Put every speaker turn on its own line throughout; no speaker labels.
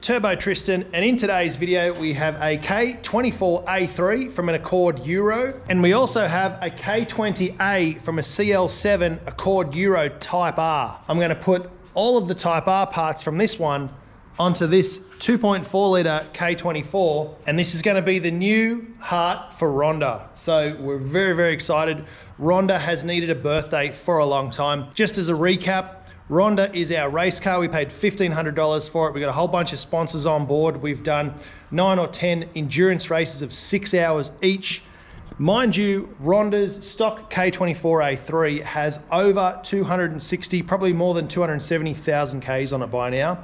Turbo Tristan, and in today's video we have a K24 A3 from an Accord Euro, and we also have a K20A from a CL7 Accord Euro Type R. I'm going to put all of the Type R parts from this one onto this 2.4 litre K24, and this is going to be the new heart for Rhonda. So we're very, very excited. Rhonda has needed a birthday for a long time. Just as a recap, Rhonda is our race car. We paid $1,500 for it. We got a whole bunch of sponsors on board. We've done 9 or 10 endurance races of 6 hours each. Mind you, Rhonda's stock K24 A3 has over 260, probably more than 270,000 Ks on it by now.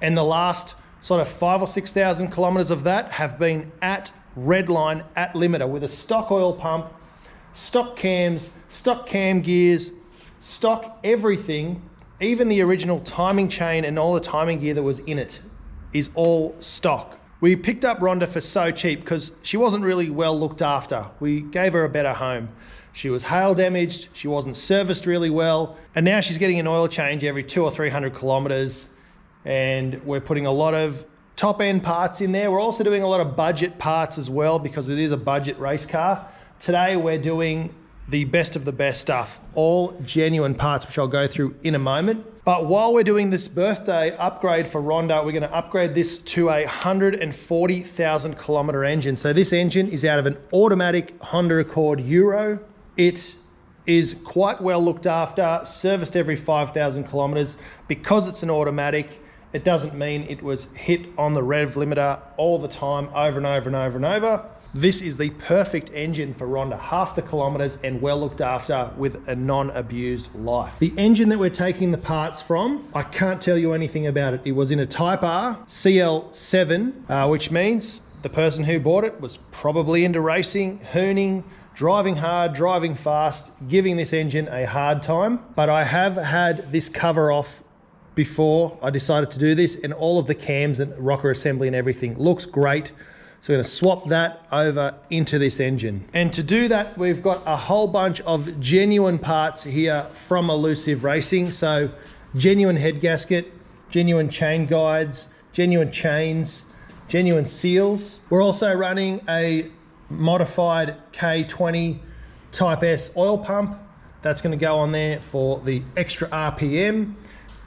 And the last sort of 5,000 or 6,000 kilometers of that have been at Redline, at limiter, with a stock oil pump, stock cams, stock cam gears, stock everything. Even the original timing chain and all the timing gear that was in it is all stock. We picked up Rhonda for so cheap because she wasn't really well looked after. We gave her a better home. She was hail damaged, she wasn't serviced really well, and now she's getting an oil change every 200 or 300 kilometers, and we're putting a lot of top end parts in there. We're also doing a lot of budget parts as well because it is a budget race car. Today we're doing the best of the best stuff, all genuine parts, which I'll go through in a moment. But while we're doing this birthday upgrade for Rhonda, we're gonna upgrade this to a 140,000 kilometer engine. So this engine is out of an automatic Honda Accord Euro. It is quite well looked after, serviced every 5,000 kilometers. Because it's an automatic, it doesn't mean it was hit on the rev limiter all the time, over and over and over and over. This is the perfect engine for Rhonda, half the kilometers and well looked after with a non-abused life. The engine that we're taking the parts from, I can't tell you anything about it. It was in a Type R CL7, which means the person who bought it was probably into racing, hooning, driving hard, driving fast, giving this engine a hard time. But I have had this cover off before I decided to do this, and all of the cams and rocker assembly and everything looks great. So we're going to swap that over into this engine. And to do that, we've got a whole bunch of genuine parts here from Elusive Racing. So genuine head gasket, genuine chain guides, genuine chains, genuine seals. We're also running a modified K20 Type S oil pump. That's going to go on there for the extra RPM.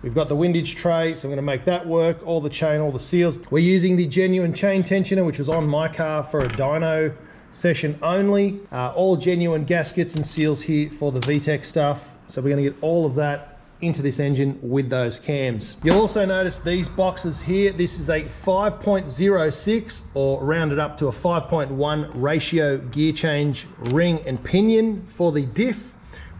We've got the windage tray, so I'm gonna make that work, all the chain, all the seals. We're using the genuine chain tensioner, which was on my car for a dyno session only. All genuine gaskets and seals here for the VTEC stuff. So we're gonna get all of that into this engine with those cams. You'll also notice these boxes here. This is a 5.06 or rounded up to a 5.1 ratio gear change ring and pinion for the diff.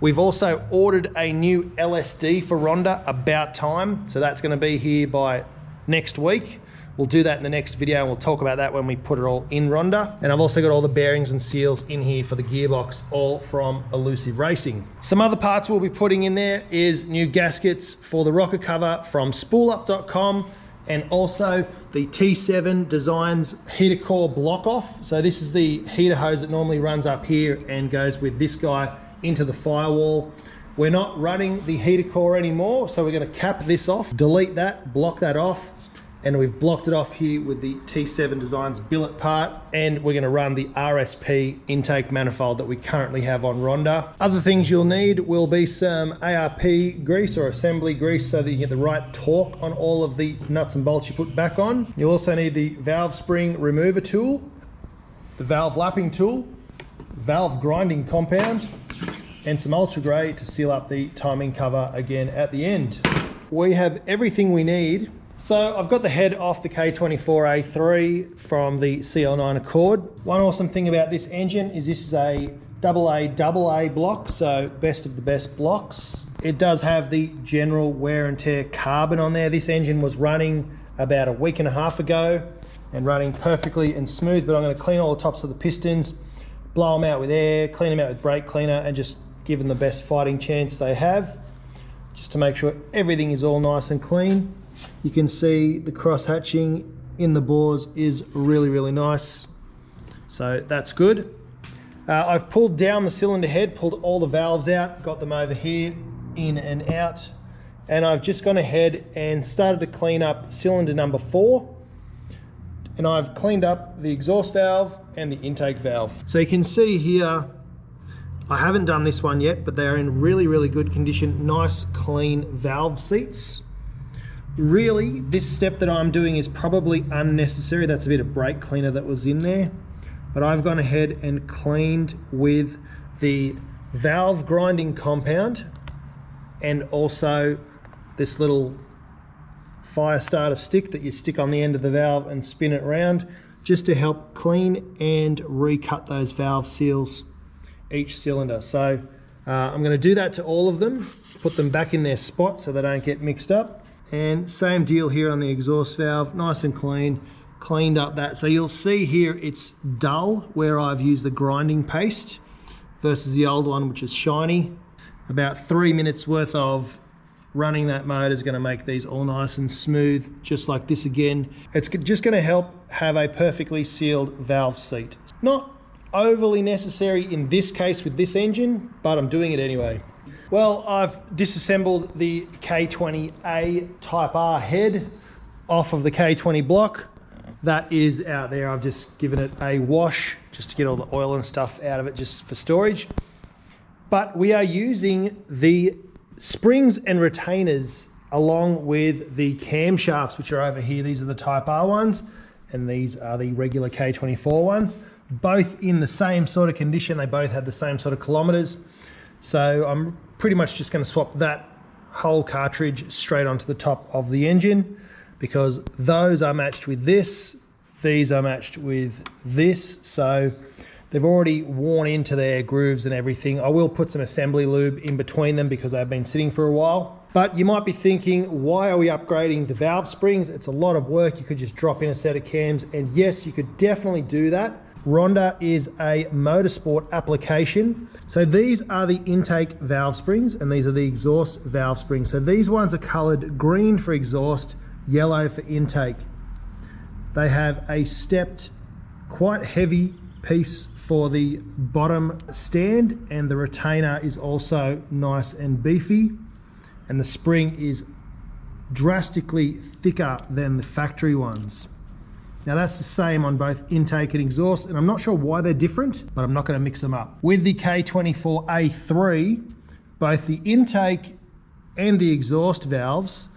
We've also ordered a new LSD for Rhonda, about time. So that's gonna be here by next week. We'll do that in the next video and we'll talk about that when we put it all in Rhonda. And I've also got all the bearings and seals in here for the gearbox, all from Elusive Racing. Some other parts we'll be putting in there is new gaskets for the rocker cover from spoolup.com, and also the T7 Designs heater core block off. So this is the heater hose that normally runs up here and goes with this guy into the firewall. We're not running the heater core anymore, so we're going to cap this off, delete that, block that off, and we've blocked it off here with the T7 Designs billet part, and we're going to run the RSP intake manifold that we currently have on Rhonda. Other things you'll need will be some ARP grease or assembly grease so that you get the right torque on all of the nuts and bolts you put back on. You'll also need the valve spring remover tool, the valve lapping tool, valve grinding compound, and some ultra grey to seal up the timing cover again at the end. We have everything we need. So I've got the head off the K24 A3 from the CL9 Accord. One awesome thing about this engine is this is a AA block, so best of the best blocks. It does have the general wear and tear carbon on there. This engine was running about a week and a half ago and running perfectly and smooth, but I'm going to clean all the tops of the pistons, blow them out with air, clean them out with brake cleaner, and just give them the best fighting chance they have, just to make sure everything is all nice and clean. You can see the cross hatching in the bores is really, really nice. So that's good. I've pulled down the cylinder head, pulled all the valves out, got them over here, in and out. And I've just gone ahead and started to clean up cylinder number 4. and I've cleaned up the exhaust valve and the intake valve. So you can see here, I haven't done this one yet, but they're in really, really good condition. Nice, clean valve seats. Really, this step that I'm doing is probably unnecessary. That's a bit of brake cleaner that was in there. But I've gone ahead and cleaned with the valve grinding compound and also this little fire starter stick that you stick on the end of the valve and spin it around, just to help clean and recut those valve seals each cylinder. So I'm going to do that to all of them, put them back in their spot so they don't get mixed up. And same deal here on the exhaust valve, nice and clean, cleaned up that. So you'll see here it's dull where I've used the grinding paste versus the old one, which is shiny. About 3 minutes worth of running that motor is going to make these all nice and smooth, just like this again. It's just going to help have a perfectly sealed valve seat. Not overly necessary in this case with this engine, but I'm doing it anyway. Well, I've disassembled the K20A Type R head off of the K20 block. That is out there. I've just given it a wash just to get all the oil and stuff out of it, just for storage. But we are using the springs and retainers along with the camshafts, which are over here. These are the Type R ones, and these are the regular K24 ones, both in the same sort of condition. They both have the same sort of kilometers. So I'm pretty much just going to swap that whole cartridge straight onto the top of the engine, because those are matched with this, these are matched with this, so they've already worn into their grooves and everything. I will put some assembly lube in between them because they've been sitting for a while. But you might be thinking, why are we upgrading the valve springs? It's a lot of work. You could just drop in a set of cams, and yes, you could definitely do that. Rhonda is a motorsport application. So these are the intake valve springs, and these are the exhaust valve springs. So these ones are colored green for exhaust, yellow for intake. They have a stepped, quite heavy piece for the bottom stand, and the retainer is also nice and beefy, and the spring is drastically thicker than the factory ones. Now that's the same on both intake and exhaust, and I'm not sure why they're different, but I'm not going to mix them up. With the K24A3, both the intake and the exhaust valves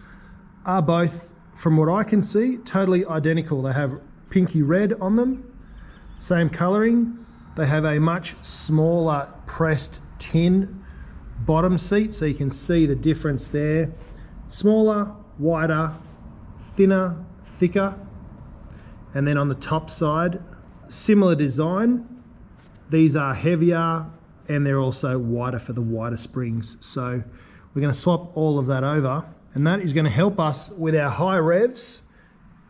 are both, from what I can see, totally identical. They have pinky red on them, same coloring. They have a much smaller pressed tin bottom seat, so you can see the difference there. Smaller, wider, thinner, thicker. And then on the top side, similar design. These are heavier, and they're also wider for the wider springs. So we're going to swap all of that over, and that is going to help us with our high revs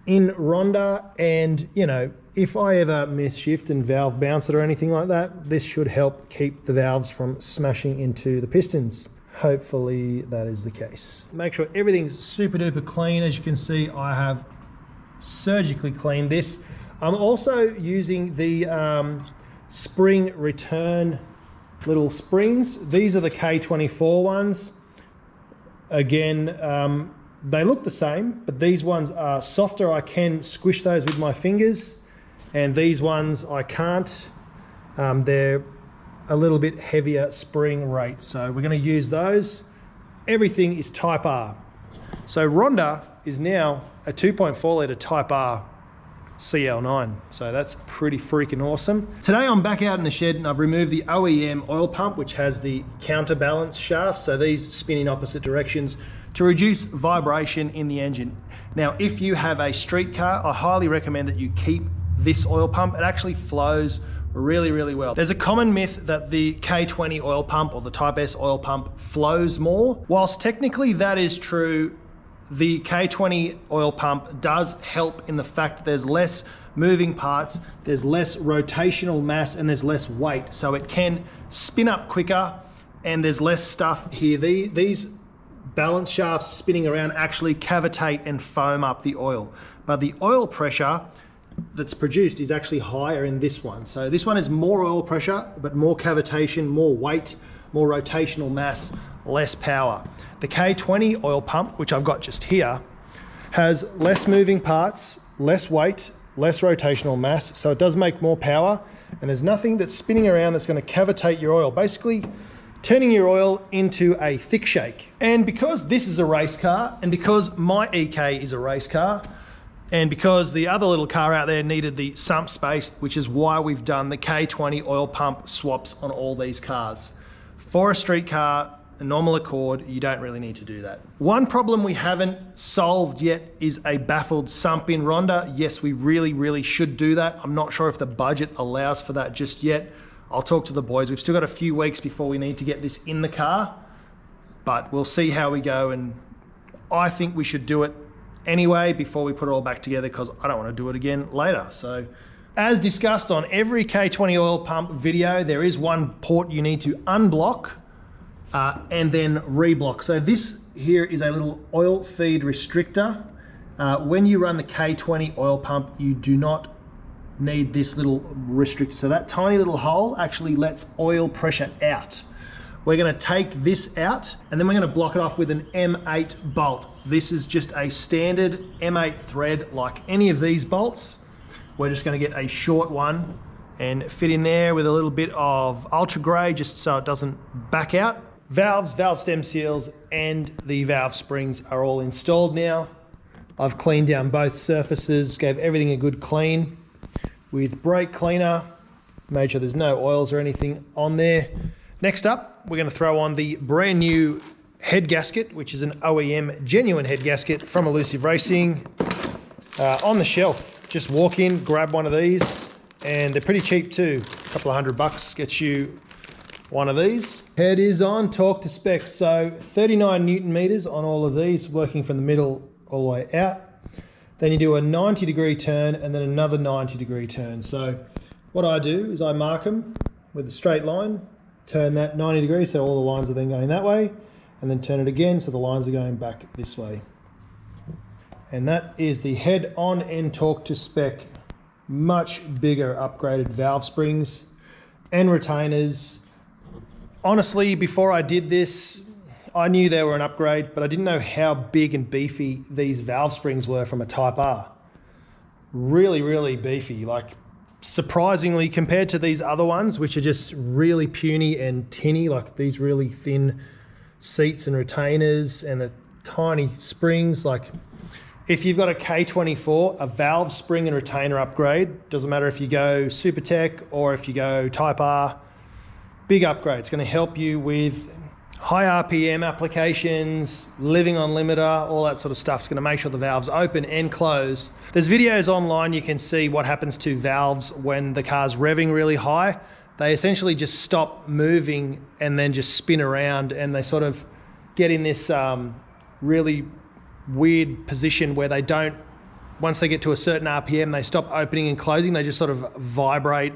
in Rhonda. And you know, if I ever miss shift and valve bounce it or anything like that, this should help keep the valves from smashing into the pistons. Hopefully that is the case. Make sure everything's super duper clean. As you can see, I have surgically cleaned this. I'm also using the spring return little springs. These are the K24 ones. Again, they look the same, but these ones are softer. I can squish those with my fingers, and these ones I can't. They're a little bit heavier spring rate, so we're going to use those. Everything is Type R. So Rhonda is now a 2.4 litre Type R CL9. So that's pretty freaking awesome. Today I'm back out in the shed, and I've removed the OEM oil pump, which has the counterbalance shaft. So these spin in opposite directions to reduce vibration in the engine. Now, if you have a street car, I highly recommend that you keep this oil pump. It actually flows really, really well. There's a common myth that the K20 oil pump or the Type S oil pump flows more. Whilst technically that is true, the K20 oil pump does help in the fact that there's less moving parts, there's less rotational mass, and there's less weight. So it can spin up quicker, and there's less stuff here. These balance shafts spinning around actually cavitate and foam up the oil. But the oil pressure that's produced is actually higher in this one. So this one is more oil pressure, but more cavitation, more weight, more rotational mass, less power. The K20 oil pump, which I've got just here, has less moving parts, less weight, less rotational mass, so it does make more power, and there's nothing that's spinning around that's going to cavitate your oil, basically turning your oil into a thick shake. And because this is a race car, and because my EK is a race car, and because the other little car out there needed the sump space, which is why we've done the K20 oil pump swaps on all these cars. For a street car, a normal Accord, you don't really need to do that. One problem we haven't solved yet is a baffled sump in Rhonda. Yes, we really should do that. I'm not sure if the budget allows for that just yet. I'll talk to the boys. We've still got a few weeks before we need to get this in the car, but we'll see how we go, and I think we should do it anyway before we put it all back together, because I don't want to do it again later. So as discussed on every K20 oil pump video, there is one port you need to unblock and then reblock. So this here is a little oil feed restrictor. When you run the K20 oil pump, you do not need this little restrictor. So that tiny little hole actually lets oil pressure out. We're going to take this out, and then we're going to block it off with an M8 bolt. This is just a standard M8 thread like any of these bolts. We're just going to get a short one and fit in there with a little bit of ultra grey just so it doesn't back out. Valves, valve stem seals, and the valve springs are all installed now. I've cleaned down both surfaces, gave everything a good clean with brake cleaner, made sure there's no oils or anything on there. Next up, we're going to throw on the brand new head gasket, which is an OEM genuine head gasket from Elusive Racing, on the shelf. Just walk in, grab one of these, and they're pretty cheap too. A couple of $100 gets you one of these. Head is on, torque to spec. So 39 Newton meters on all of these, working from the middle all the way out. Then you do a 90-degree turn and then another 90-degree turn. So what I do is I mark them with a straight line, turn that 90 degrees so all the lines are then going that way, and then turn it again so the lines are going back this way. And that is the head on and torque to spec. Much bigger upgraded valve springs and retainers. Honestly, before I did this, I knew they were an upgrade, but I didn't know how big and beefy these valve springs were from a Type R. Really beefy, like surprisingly compared to these other ones, which are just really puny and tinny, like these really thin seats and retainers and the tiny springs. Like if you've got a K24, a valve spring and retainer upgrade, doesn't matter if you go SuperTech or if you go Type R, big upgrade. It's going to help you with high RPM applications, living on limiter, all that sort of stuff. It's going to make sure the valves open and close. There's videos online you can see what happens to valves when the car's revving really high. They essentially just stop moving and then just spin around, and they sort of get in this really weird position where they don't, once they get to a certain RPM, they stop opening and closing. They just sort of vibrate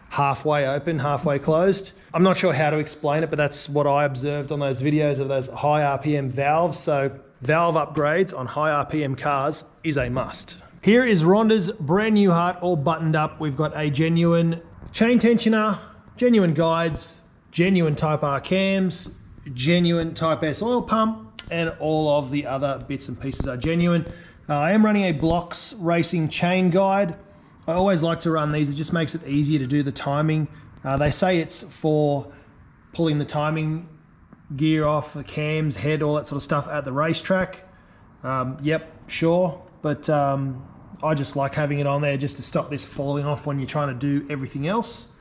halfway open, halfway closed. I'm not sure how to explain it, but that's what I observed on those videos of those high RPM valves. So valve upgrades on high RPM cars is a must. Here is Rhonda's brand new heart, all buttoned up. We've got a genuine chain tensioner, genuine guides, genuine Type R cams, genuine Type S oil pump, and all of the other bits and pieces are genuine. I am running a Blocks Racing chain guide. I always like to run these. It just makes it easier to do the timing. They say it's for pulling the timing gear off, the cams, head, all that sort of stuff at the racetrack. Yep, sure. But I just like having it on there just to stop this falling off when you're trying to do everything else.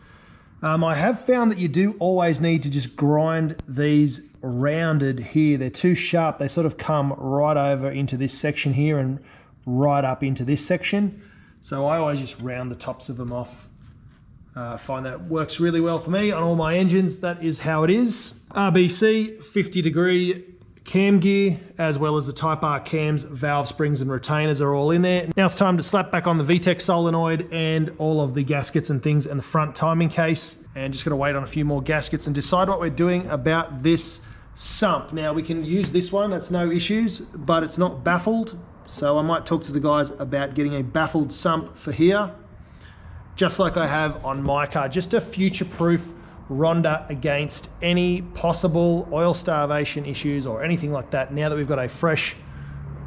I have found that you do always need to just grind these rounded here. They're too sharp. They sort of come right over into this section here and right up into this section. So I always just round the tops of them off. I find that works really well for me on all my engines. That is how it is. RBC, 50-degree cam gear, as well as the Type R cams, valve springs and retainers are all in there. Now it's time to slap back on the VTEC solenoid and all of the gaskets and things and the front timing case. And just gonna wait on a few more gaskets and decide what we're doing about this sump. Now we can use this one, that's no issues, but it's not baffled. So I might talk to the guys about getting a baffled sump for here, just like I have on my car, just to future-proof Rhonda against any possible oil starvation issues or anything like that. Now that we've got a fresh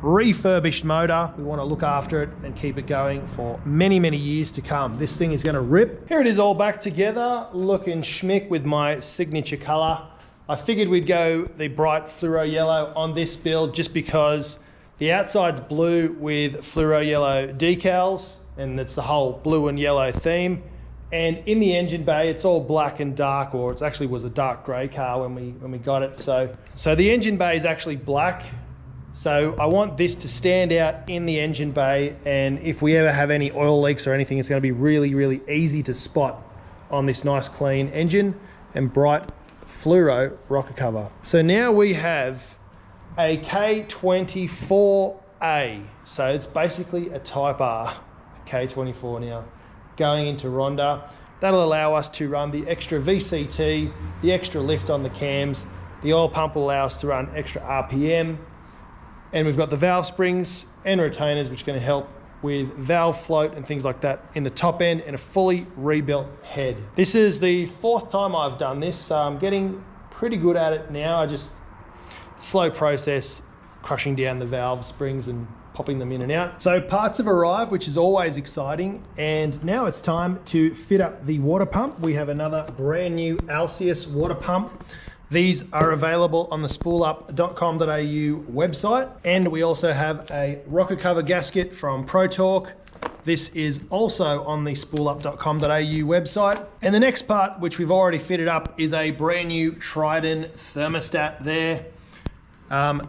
refurbished motor. We want to look after it and keep it going for many, many years to come. This thing is going to rip. Here it is all back together, looking schmick with my signature color. I figured we'd go the bright fluoro yellow on this build just because the outside's blue with fluoro yellow decals, and it's the whole blue and yellow theme. And in the engine bay, it's all black and dark, or it actually was a dark gray car when we got it. So the engine bay is actually black. So I want this to stand out in the engine bay, and if we ever have any oil leaks or anything, it's going to be really, really easy to spot on this nice clean engine and bright fluoro rocker cover. So now we have a K24A. So it's basically a Type R K24 now, going into Rhonda. That'll allow us to run the extra VCT, the extra lift on the cams. The oil pump will allow us to run extra RPM. And we've got the valve springs and retainers, which are going to help with valve float and things like that in the top end, and a fully rebuilt head. This is the 4th time I've done this, so I'm getting pretty good at it now. I just, slow process, crushing down the valve springs and popping them in and out. So parts have arrived, which is always exciting. And now it's time to fit up the water pump. We have another brand new Alcius water pump. These are available on the spoolup.com.au website. And we also have a rocker cover gasket from ProTorque. This is also on the spoolup.com.au website. And the next part, which we've already fitted up, is a brand new Trident thermostat there.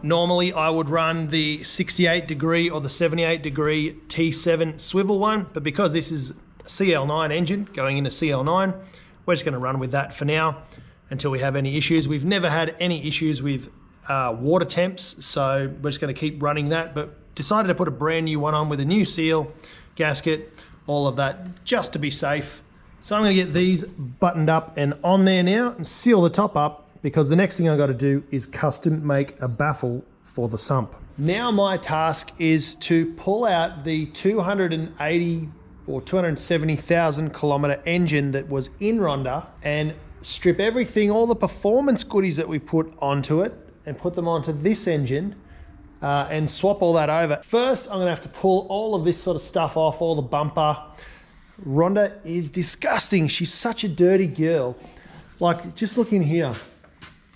Normally I would run the 68 degree or the 78 degree T7 swivel one, but because this is a CL9 engine going into CL9, we're just going to run with that for now until we have any issues. We've never had any issues with water temps, so we're just going to keep running that, but decided to put a brand new one on with a new seal, gasket, all of that, just to be safe. So I'm going to get these buttoned up and on there now and seal the top up, because the next thing I've got to do is custom make a baffle for the sump. Now my task is to pull out the 280 or 270,000 kilometer engine that was in Rhonda and strip everything, all the performance goodies that we put onto it, and put them onto this engine and swap all that over. First, I'm gonna have to pull all of this sort of stuff off, all the bumper. Rhonda is disgusting. She's such a dirty girl. Like, just look in here.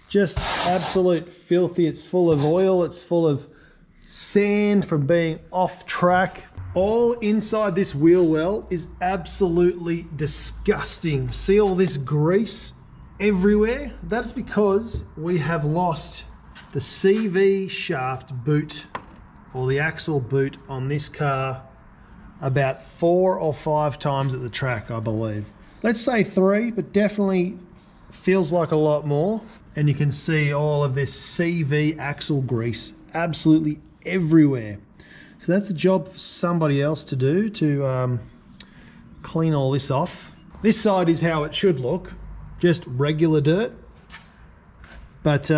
Just absolute filthy. It's full of oil. It's full of sand from being off track. All inside this wheel well is absolutely disgusting. See all this grease everywhere? That's because we have lost the CV shaft boot, or the axle boot, on this car about 4 or 5 times at the track, I believe. Let's say 3, but definitely feels like a lot more. And you can see all of this CV axle grease absolutely everywhere. So that's a job for somebody else to do, to clean all this off. This side is how it should look, just regular dirt. But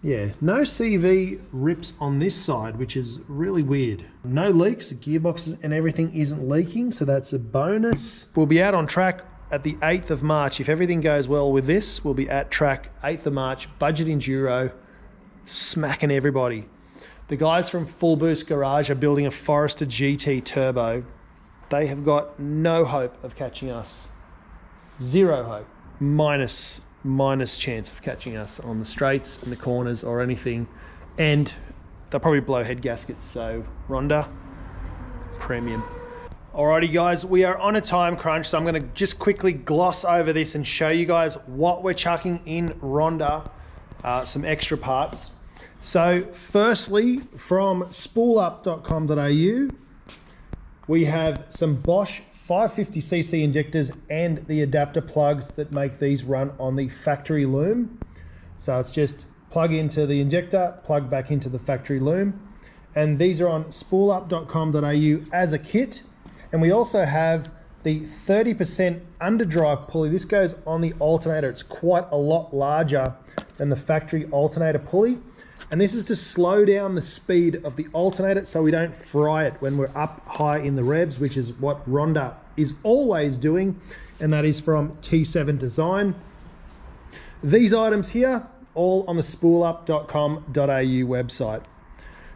yeah, no CV rips on this side, which is really weird. No leaks, the gearbox and everything isn't leaking, so that's a bonus. We'll be out on track at the 8th of March. If everything goes well with this, we'll be at track 8th of March, budget enduro, smacking everybody. The guys from Full Boost Garage are building a Forester GT Turbo. They have got no hope of catching us. 0 hope. Minus chance of catching us on the straights and the corners or anything. And they'll probably blow head gaskets, so Rhonda, premium. Alrighty guys, we are on a time crunch, so I'm gonna just quickly gloss over this and show you guys what we're chucking in Rhonda, some extra parts. So firstly, from spoolup.com.au, we have some Bosch 550cc injectors and the adapter plugs that make these run on the factory loom. So it's just plug into the injector, plug back into the factory loom. And these are on spoolup.com.au as a kit. And we also have the 30% underdrive pulley. This goes on the alternator. It's quite a lot larger than the factory alternator pulley. And this is to slow down the speed of the alternator so we don't fry it when we're up high in the revs, which is what Rhonda is always doing. And that is from T7 Design. These items here, all on the spoolup.com.au website.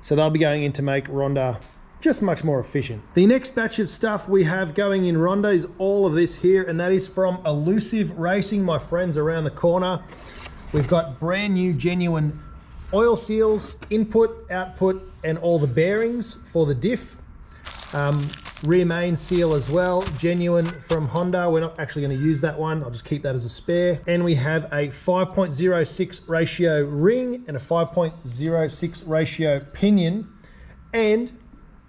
So they'll be going in to make Rhonda just much more efficient. The next batch of stuff we have going in Rhonda is all of this here, and that is from ELUSIVE Racing, my friends around the corner. We've got brand new genuine oil seals, input, output, and all the bearings for the diff. Rear main seal as well, genuine from Honda. We're not actually going to use that one. I'll just keep that as a spare. And we have a 5.06 ratio ring and a 5.06 ratio pinion. And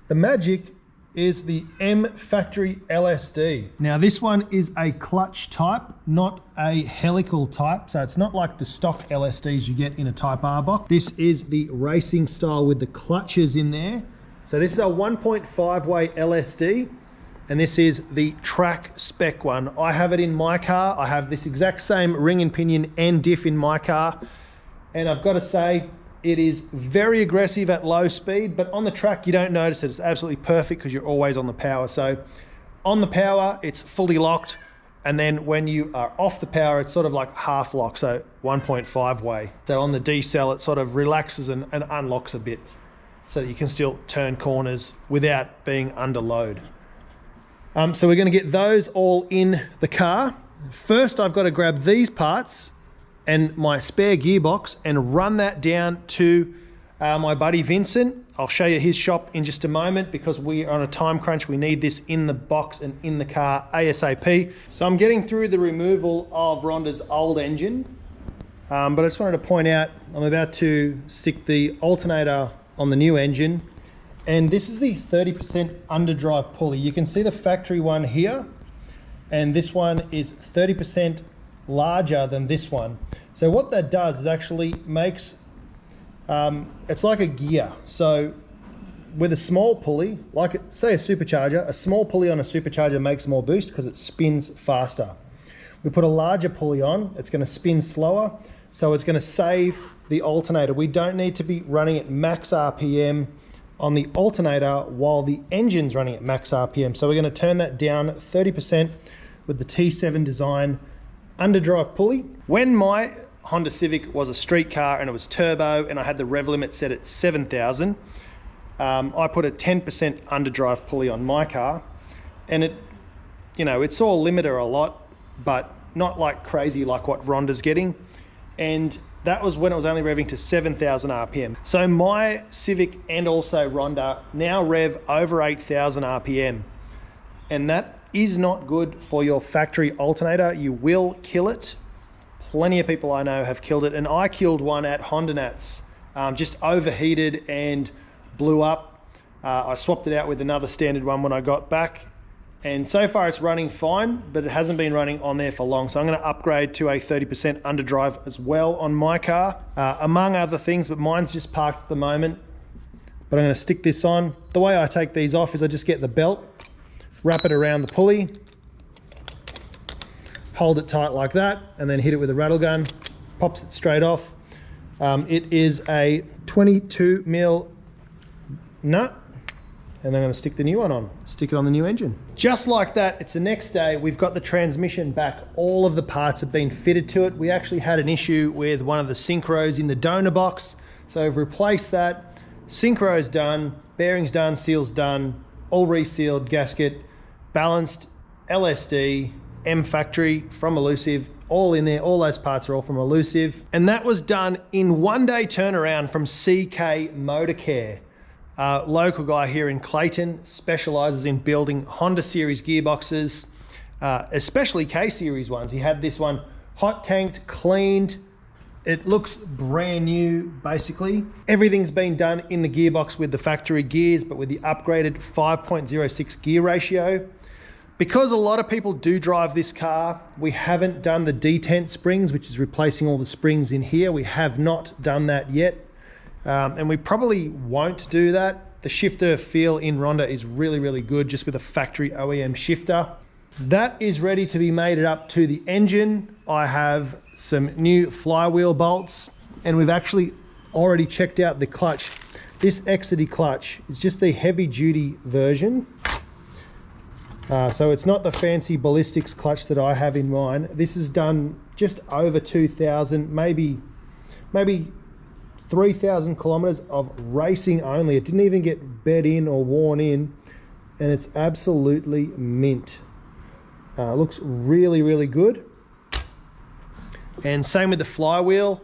the magic is the M Factory LSD. Now this one is a clutch type, not a helical type. So it's not like the stock LSDs you get in a Type R box. This is the racing style with the clutches in there. So this is a 1.5 way LSD, and this is the track spec one. I have it in my car. I have this exact same ring and pinion and diff in my car. And I've got to say, it is very aggressive at low speed, but on the track, you don't notice it. It's absolutely perfect because you're always on the power. So on the power, it's fully locked. And then when you are off the power, it's sort of like half lock, so 1.5 way. So on the D-cell, it sort of relaxes and unlocks a bit, so that you can still turn corners without being under load. So we're going to get those all in the car. First, I've got to grab these parts and my spare gearbox and run that down to my buddy Vincent. I'll show you his shop in just a moment because we are on a time crunch. We need this in the box and in the car ASAP. So I'm getting through the removal of Rhonda's old engine, but I just wanted to point out I'm about to stick the alternator on the new engine, and this is the 30% underdrive pulley. You can see the factory one here, and this one is 30% larger than this one. So what that does is actually makes, it's like a gear. So with a small pulley, like say a supercharger, a small pulley on a supercharger makes more boost because it spins faster. We put a larger pulley on, it's going to spin slower, so it's going to save the alternator. We don't need to be running at max RPM on the alternator while the engine's running at max RPM. So we're going to turn that down 30% with the T7 design underdrive pulley. When my Honda Civic was a street car and it was turbo and I had the rev limit set at 7,000, I put a 10% underdrive pulley on my car, and it, you know, it saw a limiter a lot, but not like crazy like what Rhonda's getting. And that was when it was only revving to 7,000 RPM. So my Civic and also Rhonda now rev over 8,000 RPM. And that is not good for your factory alternator. You will kill it. Plenty of people I know have killed it. And I killed one at Honda Nats, just overheated and blew up. I swapped it out with another standard one when I got back. And so far it's running fine, but it hasn't been running on there for long. So I'm going to upgrade to a 30% underdrive as well on my car, among other things, but mine's just parked at the moment. But I'm going to stick this on. The way I take these off is I just get the belt, wrap it around the pulley, hold it tight like that, and then hit it with a rattle gun, pops it straight off. It is a 22 mil nut. And I'm going to stick the new one on, stick it on the new engine. Just like that, it's the next day, we've got the transmission back. All of the parts have been fitted to it. We actually had an issue with one of the synchros in the donor box. So we've replaced that. Synchro's done, bearings done, seals done, all resealed, gasket, balanced, LSD, M Factory from ELUSIVE, all in there. All those parts are all from ELUSIVE. And that was done in 1 day turnaround from CK Motor Care. Local guy here in Clayton, specializes in building Honda series gearboxes, especially K series ones. He had this one hot tanked, cleaned. It looks brand new, basically. Everything's been done in the gearbox with the factory gears, but with the upgraded 5.06 gear ratio. Because a lot of people do drive this car, we haven't done the detent springs, which is replacing all the springs in here. We have not done that yet. And we probably won't do that. The shifter feel in Rhonda is really, really good, just with a factory OEM shifter. That is ready to be mated up to the engine. I have some new flywheel bolts, and we've actually already checked out the clutch. This EXEDY clutch is just the heavy duty version. So it's not the fancy ballistics clutch that I have in mine. This is done just over 2,000, maybe 3,000 kilometers of racing only. It didn't even get bed in or worn in, and it's absolutely mint. Looks really, really good. And same with the flywheel.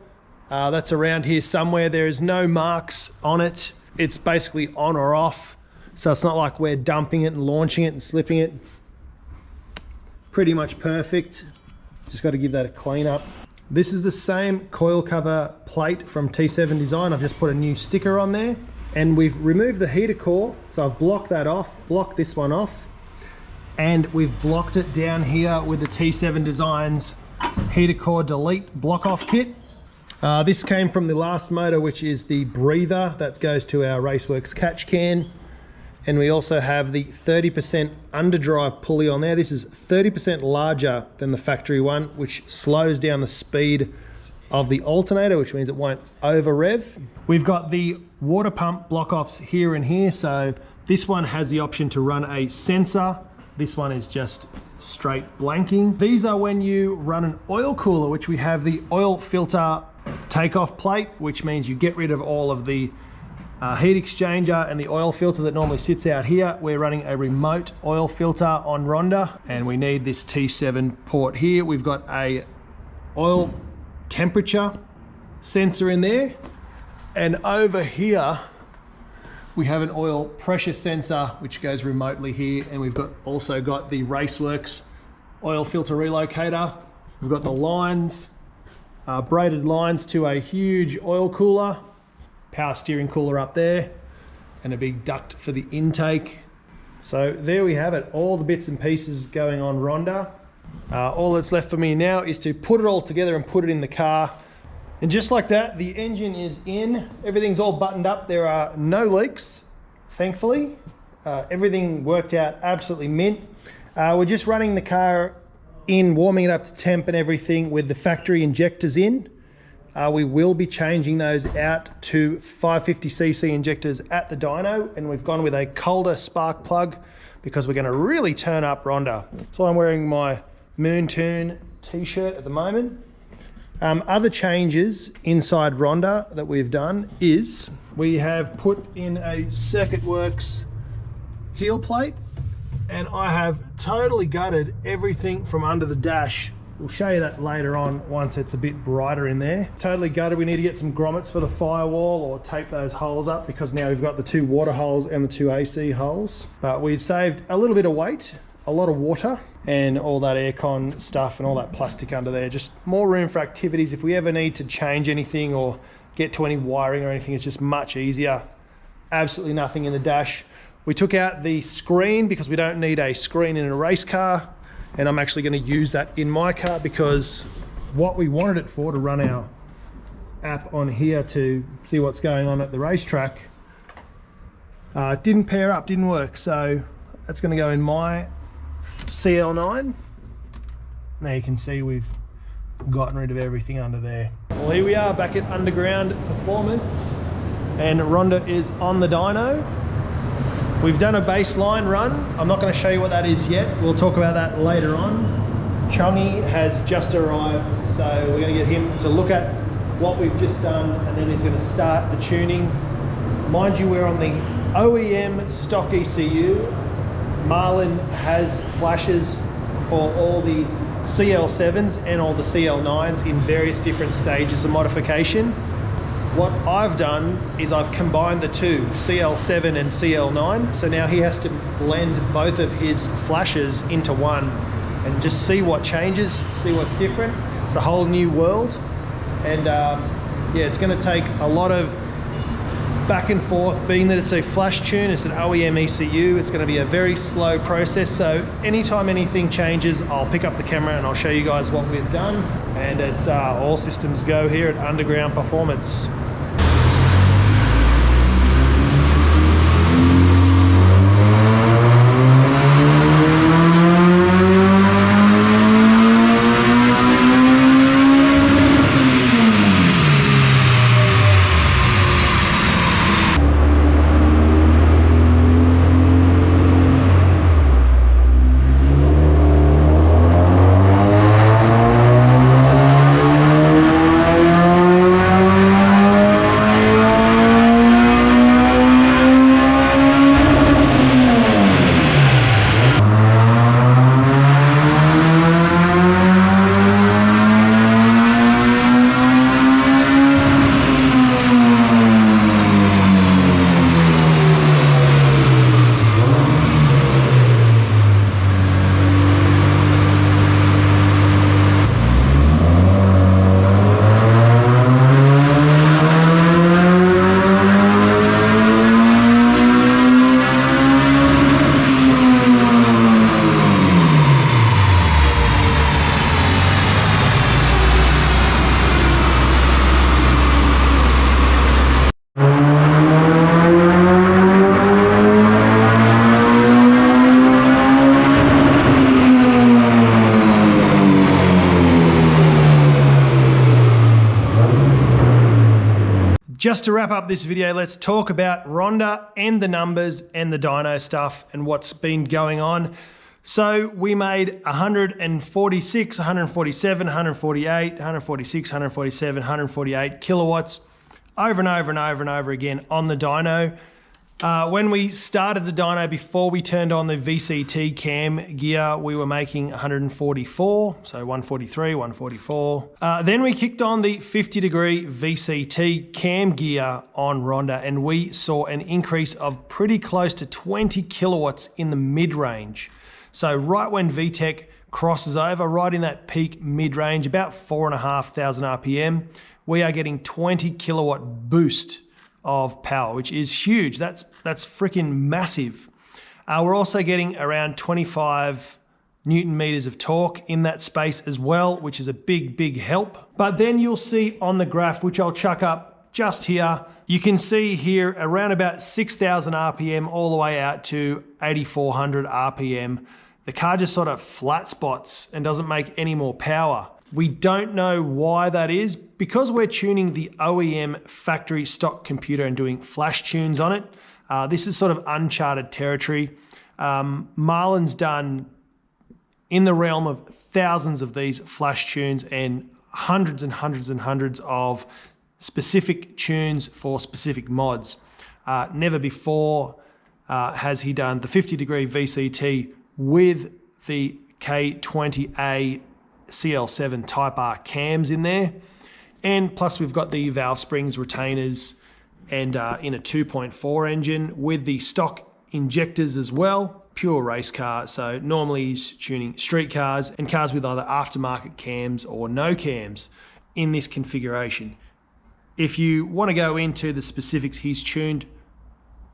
That's around here somewhere. There is no marks on it. It's basically on or off. So it's not like we're dumping it and launching it and slipping it. Pretty much perfect. Just got to give that a clean up. This is the same coil cover plate from T7 Design. I've just put a new sticker on there, and we've removed the heater core. So I've blocked that off, blocked this one off, and we've blocked it down here with the T7 Designs heater core delete block off kit. This came from the last motor, which is the breather that goes to our RACEWORKS catch can. And we also have the 30% underdrive pulley on there. This is 30% larger than the factory one, which slows down the speed of the alternator, which means it won't over rev. We've got the water pump block offs here and here. So this one has the option to run a sensor. This one is just straight blanking. These are when you run an oil cooler, which we have the oil filter takeoff plate, which means you get rid of all of the heat exchanger and the oil filter that normally sits out here. We're running a remote oil filter on Rhonda, and we need this T7 port here. We've got a oil temperature sensor in there, and over here we have an oil pressure sensor which goes remotely here, and we've also got the RACEWORKS oil filter relocator. We've got the lines, braided lines to a huge oil cooler, power steering cooler up there, and a big duct for the intake. So there we have it, all the bits and pieces going on Rhonda. All that's left for me now is to put it all together and put it in the car. And just like that, the engine is in. Everything's all buttoned up. There are no leaks, thankfully. Everything worked out absolutely mint. We're just running the car in, warming it up to temp and everything with the factory injectors in. We will be changing those out to 550cc injectors at the dyno, and we've gone with a colder spark plug because we're going to really turn up Rhonda. So I'm wearing my Moon Tune t-shirt at the moment. Other changes inside Rhonda that we've done is we have put in a CIRCUITWORX heel plate, and I have totally gutted everything from under the dash. We'll show you that later on once it's a bit brighter in there. Totally gutted. We need to get some grommets for the firewall or tape those holes up, because now we've got the 2 water holes and the 2 AC holes. But we've saved a little bit of weight, a lot of water, and all that aircon stuff and all that plastic under there. Just more room for activities. If we ever need to change anything or get to any wiring or anything, it's just much easier. Absolutely nothing in the dash. We took out the screen because we don't need a screen in a race car. And I'm actually going to use that in my car, because what we wanted it for, to run our app on here to see what's going on at the racetrack, didn't pair up, didn't work. So that's going to go in my CL9. Now you can see we've gotten rid of everything under there. Well, here we are back at Underground Performance, and Rhonda is on the dyno. We've done a baseline run. I'm not going to show you what that is yet. We'll talk about that later on. Chongy has just arrived, so we're going to get him to look at what we've just done, and then he's going to start the tuning. Mind you, we're on the OEM stock ECU. Marlon has flashes for all the CL7s and all the CL9s in various different stages of modification. What I've done is I've combined the 2, CL7 and CL9, so now he has to blend both of his flashes into one and just see what changes, see what's different. It's a whole new world, and yeah, it's going to take a lot of back and forth. Being that it's a flash tune, it's an OEM ECU, it's going to be a very slow process, so anytime anything changes, I'll pick up the camera and I'll show you guys what we've done. And it's all systems go here at Underground Performance. Just to wrap up this video, let's talk about Rhonda and the numbers and the dyno stuff and what's been going on. So we made 146, 147, 148, 146, 147, 148 kilowatts over and over and over and over again on the dyno. When we started the dyno, before we turned on the VCT cam gear, we were making 144, so 143, 144. Then we kicked on the 50-degree VCT cam gear on Rhonda, and we saw an increase of pretty close to 20 kilowatts in the mid-range. So right when VTEC crosses over, right in that peak mid-range, about 4,500 RPM, we are getting 20 kilowatt boost of power, which is huge. That's freaking massive. We're also getting around 25 Newton meters of torque in that space as well, which is a big help. But then you'll see on the graph, which I'll chuck up just here, you can see here around about 6,000 RPM all the way out to 8,400 RPM. The car just sort of flat spots and doesn't make any more power. We don't know why that is. Because we're tuning the OEM factory stock computer and doing flash tunes on it, this is sort of uncharted territory. Marlon's done in the realm of thousands of these flash tunes and hundreds and hundreds and hundreds of specific tunes for specific mods. Never before has he done the 50-degree VCT with the K20A CL7 Type R cams in there. And plus we've got the valve springs, retainers, and in a 2.4 engine with the stock injectors as well. Pure race car, so normally he's tuning street cars and cars with either aftermarket cams or no cams in this configuration. If you want to go into the specifics, he's tuned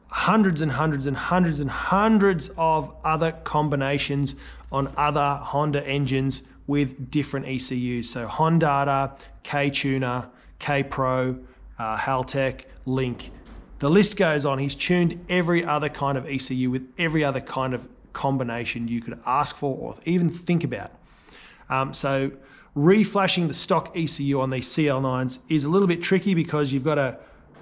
hundreds and hundreds and hundreds and hundreds of other combinations on other Honda engines with different ECUs. So CHONGDATA, K-Tuner, K-Pro, Haltech, Link. The list goes on. He's tuned every other kind of ECU with every other kind of combination you could ask for or even think about. So reflashing the stock ECU on these CL9s is a little bit tricky because you've got to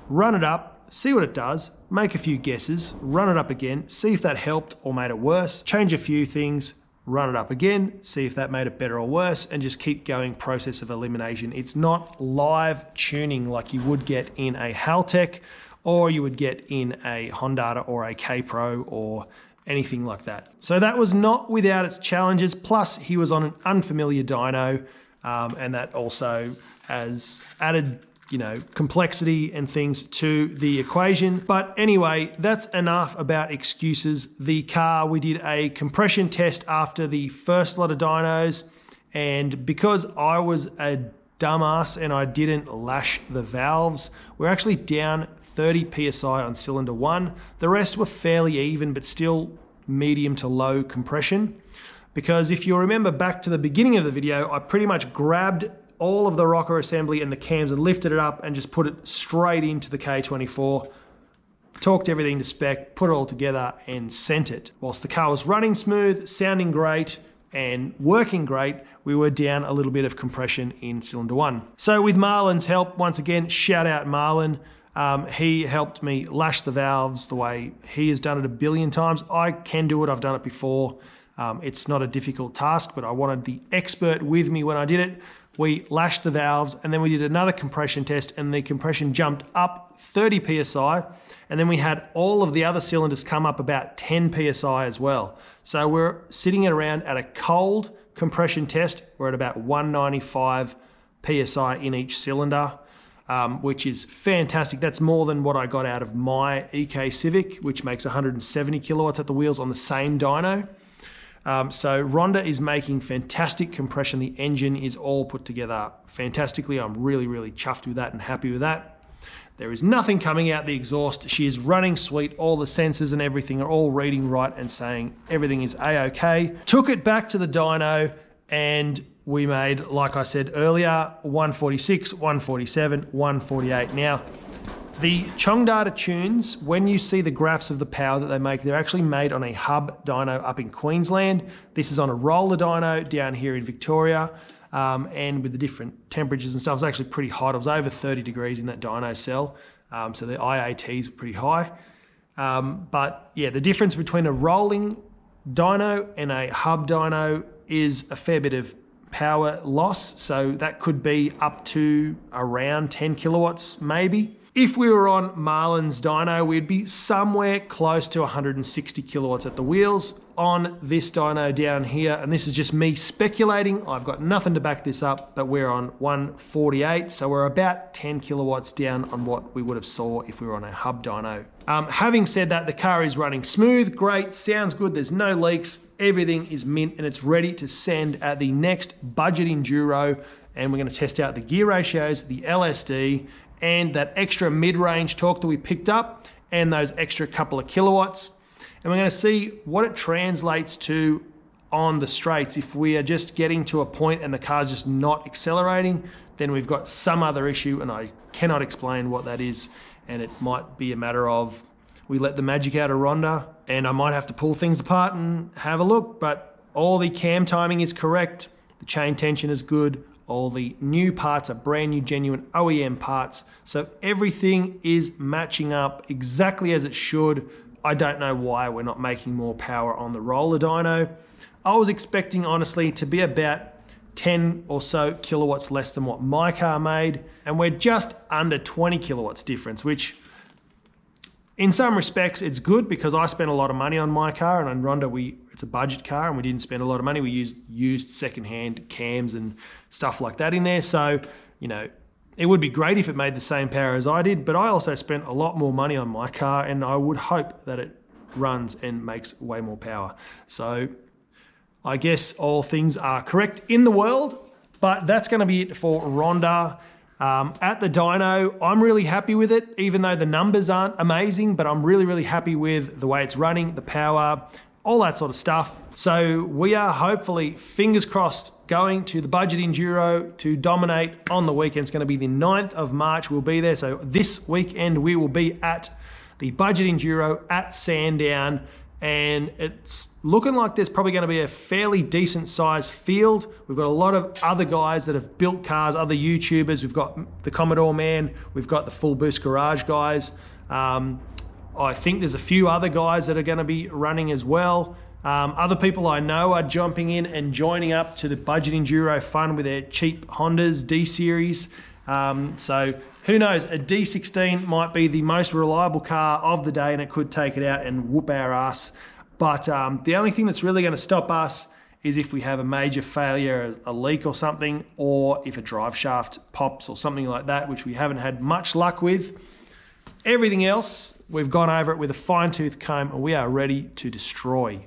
run it up, see what it does, make a few guesses, run it up again, see if that helped or made it worse, change a few things, run it up again, see if that made it better or worse, and just keep going process of elimination. It's not live tuning like you would get in a Haltech or you would get in a CHONGDATA or a K-Pro or anything like that. So that was not without its challenges. Plus he was on an unfamiliar dyno, and that also has added complexity and things to the equation. But anyway, that's enough about excuses. The car, we did a compression test after the first lot of dynos, and because I was a dumbass and I didn't lash the valves, we're actually down 30 PSI on cylinder 1. The rest were fairly even, but still medium to low compression. Because if you remember back to the beginning of the video, I pretty much grabbed all of the rocker assembly and the cams and lifted it up and just put it straight into the K24, torqued everything to spec, put it all together and sent it. Whilst the car was running smooth, sounding great and working great, we were down a little bit of compression in cylinder 1. So with Marlon's help, once again, shout out Marlon. He helped me lash the valves the way he has done it a billion times. I can do it, I've done it before. It's not a difficult task, but I wanted the expert with me when I did it. We lashed the valves and then we did another compression test and the compression jumped up 30 PSI. And then we had all of the other cylinders come up about 10 PSI as well. So we're sitting around at a cold compression test. We're at about 195 PSI in each cylinder, which is fantastic. That's more than what I got out of my EK Civic, which makes 170 kilowatts at the wheels on the same dyno. So Rhonda is making fantastic compression. The engine is all put together fantastically. I'm really, really chuffed with that and happy with that. There is nothing coming out the exhaust. She is running sweet. All the sensors and everything are all reading right and saying everything is A-OK. Took it back to the dyno and we made, like I said earlier, 146, 147, 148. Now, the CHONGDATA tunes, when you see the graphs of the power that they make, they're actually made on a hub dyno up in Queensland. This is on a roller dyno down here in Victoria, and with the different temperatures and stuff, it's actually pretty hot. It was over 30 degrees in that dyno cell. So the IATs were pretty high. But yeah, the difference between a rolling dyno and a hub dyno is a fair bit of power loss. So that could be up to around 10 kilowatts maybe. If we were on Marlon's dyno, we'd be somewhere close to 160 kilowatts at the wheels. On this dyno down here, and this is just me speculating, I've got nothing to back this up, but we're on 148, so we're about 10 kilowatts down on what we would have saw if we were on a hub dyno. Having said that, the car is running smooth, great, sounds good, there's no leaks, everything is mint, and it's ready to send at the next budget enduro, and we're going to test out the gear ratios, the LSD, and that extra mid-range torque that we picked up, and those extra couple of kilowatts. And we're going to see what it translates to on the straights. If we are just getting to a point and the car's just not accelerating, then we've got some other issue, and I cannot explain what that is. And it might be a matter of we let the magic out of Rhonda, and I might have to pull things apart and have a look, but all the cam timing is correct. The chain tension is good. All the new parts are brand new, genuine OEM parts. So everything is matching up exactly as it should. I don't know why we're not making more power on the roller dyno. I was expecting, honestly, to be about 10 or so kilowatts less than what my car made, and we're just under 20 kilowatts difference, which in some respects it's good because I spent a lot of money on my car, and on Rhonda it's a budget car and we didn't spend a lot of money. We used secondhand cams and stuff like that in there. So, you know, it would be great if it made the same power as I did, but I also spent a lot more money on my car, and I would hope that it runs and makes way more power. So I guess all things are correct in the world, but that's going to be it for Rhonda. At the dyno, I'm really happy with it, even though the numbers aren't amazing, but I'm really, really happy with the way it's running, the power, all that sort of stuff. So we are hopefully, fingers crossed, going to the budget enduro to dominate on the weekend. It's going to be the 9th of March. We'll be there. So this weekend we will be at the budget enduro at Sandown, and it's looking like there's probably going to be a fairly decent sized field. We've got a lot of other guys that have built cars, other YouTubers. We've got the Commodore Man. We've got the Full Boost Garage guys. I think there's a few other guys that are going to be running as well. Other people I know are jumping in and joining up to the budget enduro fun with their cheap Hondas D-Series. So who knows, a D16 might be the most reliable car of the day, and it could take it out and whoop our ass. But the only thing that's really going to stop us is if we have a major failure, a leak or something, or if a drive shaft pops or something like that, which we haven't had much luck with. Everything else, we've gone over it with a fine-tooth comb, and we are ready to destroy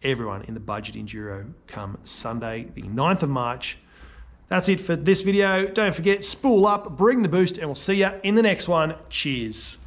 everyone in the budget enduro come Sunday, the 9th of March. That's it for this video. Don't forget, spool up, bring the boost, and we'll see you in the next one. Cheers.